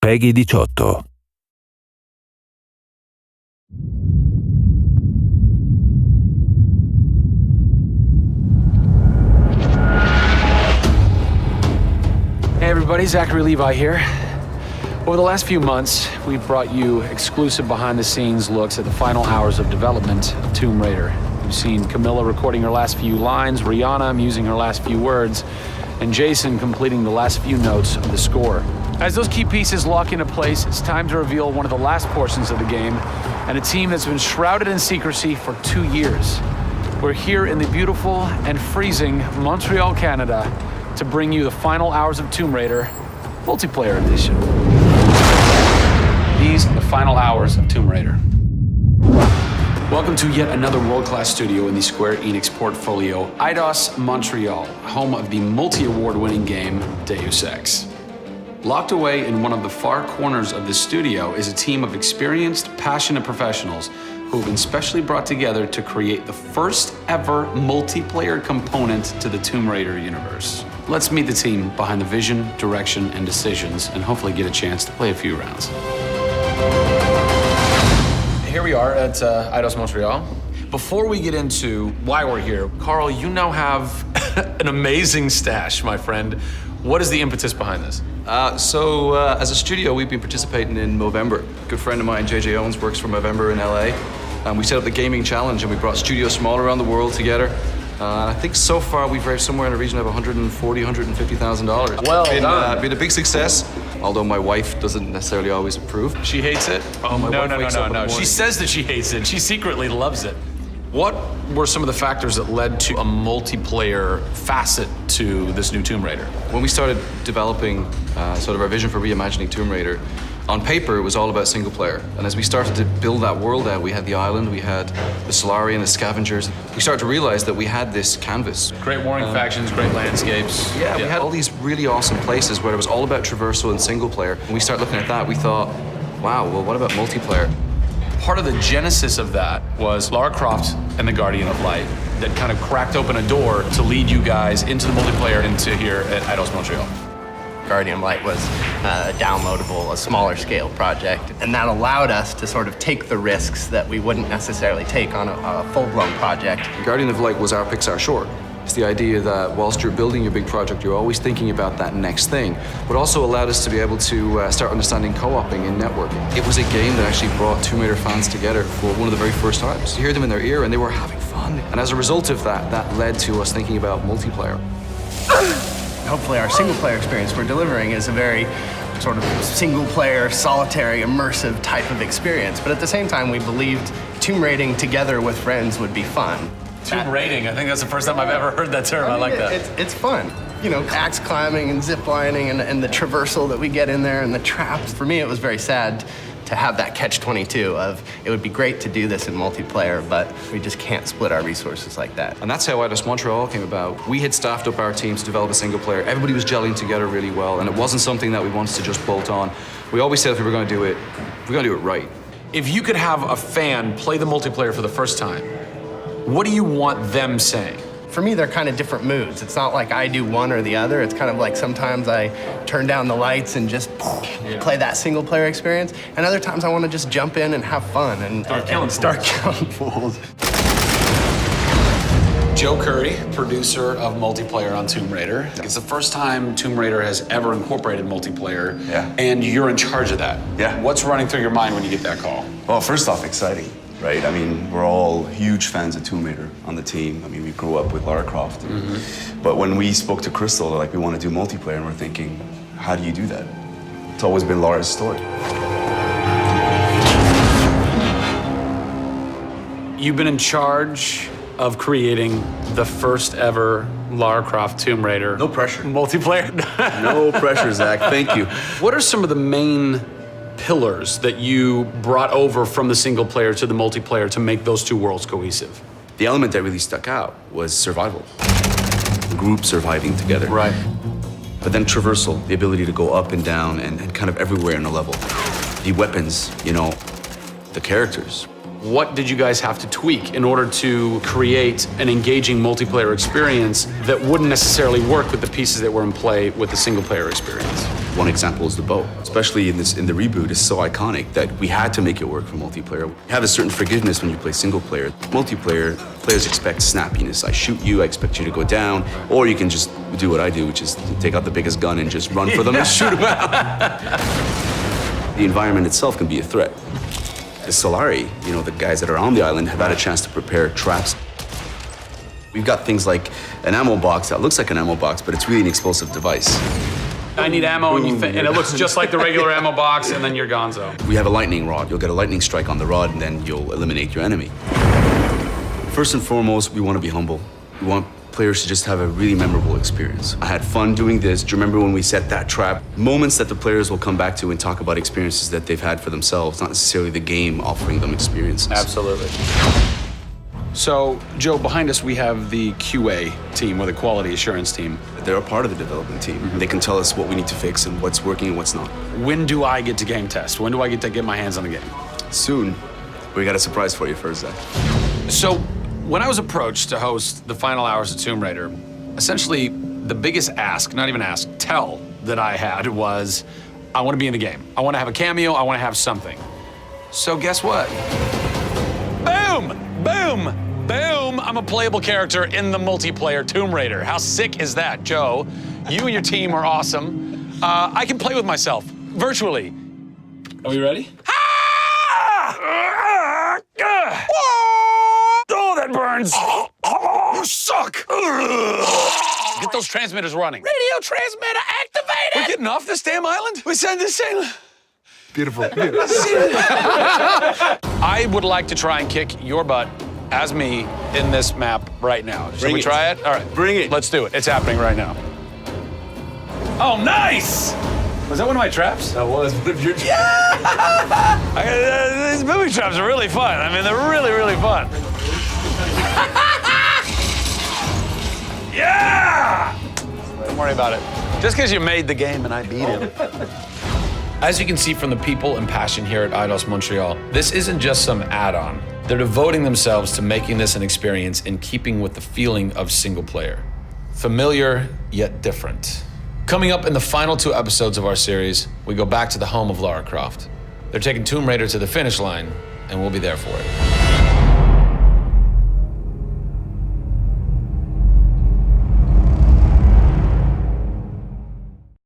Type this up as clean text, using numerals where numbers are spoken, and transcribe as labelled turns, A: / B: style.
A: PEGI 18.
B: Hey everybody, Zachary Levi here. Over the last few months, we've brought you exclusive behind-the-scenes looks at the final hours of development of Tomb Raider. You've seen Camilla recording her last few lines, Rihanna musing her last few words, and Jason completing the last few notes of the score. As those key pieces lock into place, it's time to reveal one of the last portions of the game, and a team that's been shrouded in secrecy for 2 years. We're here in the beautiful and freezing Montreal, Canada, to bring you the final hours of Tomb Raider multiplayer edition. These are the final hours of Tomb Raider. Welcome to yet another world-class studio in the Square Enix portfolio, Eidos Montréal, home of the multi-award-winning game Deus Ex. Locked away in one of the far corners of the studio is a team of experienced, passionate professionals who have been specially brought together to create the first ever multiplayer component to the Tomb Raider universe. Let's meet the team behind the vision, direction, and decisions, and hopefully get a chance to play a few rounds. Here we are at Eidos Montréal. Before we get into why we're here, Carl, you now have an amazing stash, my friend. What is the impetus behind this?
C: As a studio, we've been participating in Movember. A good friend of mine, JJ Owens, works for Movember in LA. And we set up the gaming challenge, and we brought studios from all around the world together. And I think so far we've raised somewhere in the region of $140,000, $150,000.
B: Well done.
C: Been a big success, although my wife doesn't necessarily always approve.
B: She hates it?
C: Oh, my wife wakes up in the morning.
B: She says that she hates it. She secretly loves it. What were some of the factors that led to a multiplayer facet to this new Tomb Raider?
C: When we started developing sort of our vision for reimagining Tomb Raider, on paper, it was all about single player. And as we started to build that world out, we had the island, we had the Solari and the scavengers. We started to realize that we had this canvas.
B: Great warring factions, great landscapes.
C: Yeah, we had all these really awesome places where it was all about traversal and single player. When we started looking at that, we thought, wow, well, what about multiplayer?
B: Part of the genesis of that was Lara Croft and the Guardian of Light that kind of cracked open a door to lead you guys into the multiplayer into here at Eidos Montreal.
D: Guardian of Light was a downloadable, a smaller scale project, and that allowed us to sort of take the risks that we wouldn't necessarily take on a full-blown project.
C: Guardian of Light was our Pixar short. It's the idea that whilst you're building your big project, you're always thinking about that next thing, but also allowed us to be able to start understanding co-oping and networking. It was a game that actually brought Tomb Raider fans together for one of the very first times. You hear them in their ear and they were having fun. And as a result of that, that led to us thinking about multiplayer.
D: Hopefully our single-player experience we're delivering is a very sort of single-player, solitary, immersive type of experience. But at the same time, we believed tomb raiding together with friends would be fun.
B: Tomb raiding, I think that's the first time I've ever heard that term. I like that.
D: It's fun. You know, axe climbing and zip lining and the traversal that we get in there and the traps. For me, it was very sad to have that catch-22 of it would be great to do this in multiplayer, but we just can't split our resources like that.
C: And that's how Eidos Montreal came about. We had staffed up our team to develop a single player. Everybody was gelling together really well, and it wasn't something that we wanted to just bolt on. We always said if we were going to do it, we're going to do it right.
B: If you could have a fan play the multiplayer for the first time, what do you want them saying?
D: For me, they're kind of different moods. It's not like I do one or the other. It's kind of like sometimes I turn down the lights and just play that single player experience. And other times I want to just jump in and have fun and start killing fools.
B: Joe Khoury, producer of multiplayer on Tomb Raider. It's the first time Tomb Raider has ever incorporated multiplayer, and you're in charge of that.
E: Yeah.
B: What's running through your mind when you get that call?
E: Well, first off, exciting, right? I mean, we're all huge fans of Tomb Raider on the team. I mean, we grew up with Lara Croft. But when we spoke to Crystal, like, we want to do multiplayer, and we're thinking, how do you do that? It's always been Lara's story.
B: You've been in charge of creating the first ever Lara Croft Tomb Raider.
E: No pressure.
B: Multiplayer.
E: No pressure, Zach. Thank you.
B: What are some of the main pillars that you brought over from the single player to the multiplayer to make those two worlds cohesive?
E: The element that really stuck out was survival. The group surviving together.
B: Right.
E: But then traversal, the ability to go up and down and kind of everywhere in a level. The weapons, you know, the characters.
B: What did you guys have to tweak in order to create an engaging multiplayer experience that wouldn't necessarily work with the pieces that were in play with the single player experience?
E: One example is the bow. Especially in the reboot, it's so iconic that we had to make it work for multiplayer. You have a certain forgiveness when you play single player. Multiplayer, players expect snappiness. I shoot you, I expect you to go down, or you can just do what I do, which is take out the biggest gun and just run for them and shoot them out. The environment itself can be a threat. The Solari, the guys that are on the island have had a chance to prepare traps. We've got things like an ammo box that looks like an ammo box, but it's really an explosive device.
B: I need ammo, and it looks just like the regular ammo box, and then you're gonzo.
E: We have a lightning rod. You'll get a lightning strike on the rod, and then you'll eliminate your enemy. First and foremost, we want to be humble. We want players to just have a really memorable experience. I had fun doing this. Do you remember when we set that trap? Moments that the players will come back to and talk about experiences that they've had for themselves, not necessarily the game offering them experiences.
B: Absolutely. So, Joe, behind us we have the QA team, or the quality assurance team.
E: They're a part of the development team. They can tell us what we need to fix and what's working and what's not.
B: When do I get to game test? When do I get to get my hands on the game?
E: Soon. We got a surprise for you first, Zach.
B: So, when I was approached to host the final hours of Tomb Raider, essentially the biggest tell that I had was, I want to be in the game. I want to have a cameo, I want to have something. So guess what? Boom! Boom! Boom! I'm a playable character in the multiplayer Tomb Raider. How sick is that, Joe? You and your team are awesome. I can play with myself, virtually. Are we ready? Oh, that burns! You suck! Get those transmitters running. Radio transmitter activated! We're getting off this damn island? We send this thing.
E: Beautiful.
B: I would like to try and kick your butt as me in this map right now. Should we try it? All right.
E: Bring it.
B: Let's do it. It's happening right now. Oh, nice! Was that one of my traps?
E: That was one of your traps.
B: Yeah! These movie traps are really fun. I mean, they're really, really fun. Yeah! Don't worry about it. Just because you made the game and I beat him. As you can see from the people and passion here at Eidos Montréal, this isn't just some add-on. They're devoting themselves to making this an experience in keeping with the feeling of single player. Familiar, yet different. Coming up in the final 2 episodes of our series, we go back to the home of Lara Croft. They're taking Tomb Raider to the finish line, and we'll be there for it.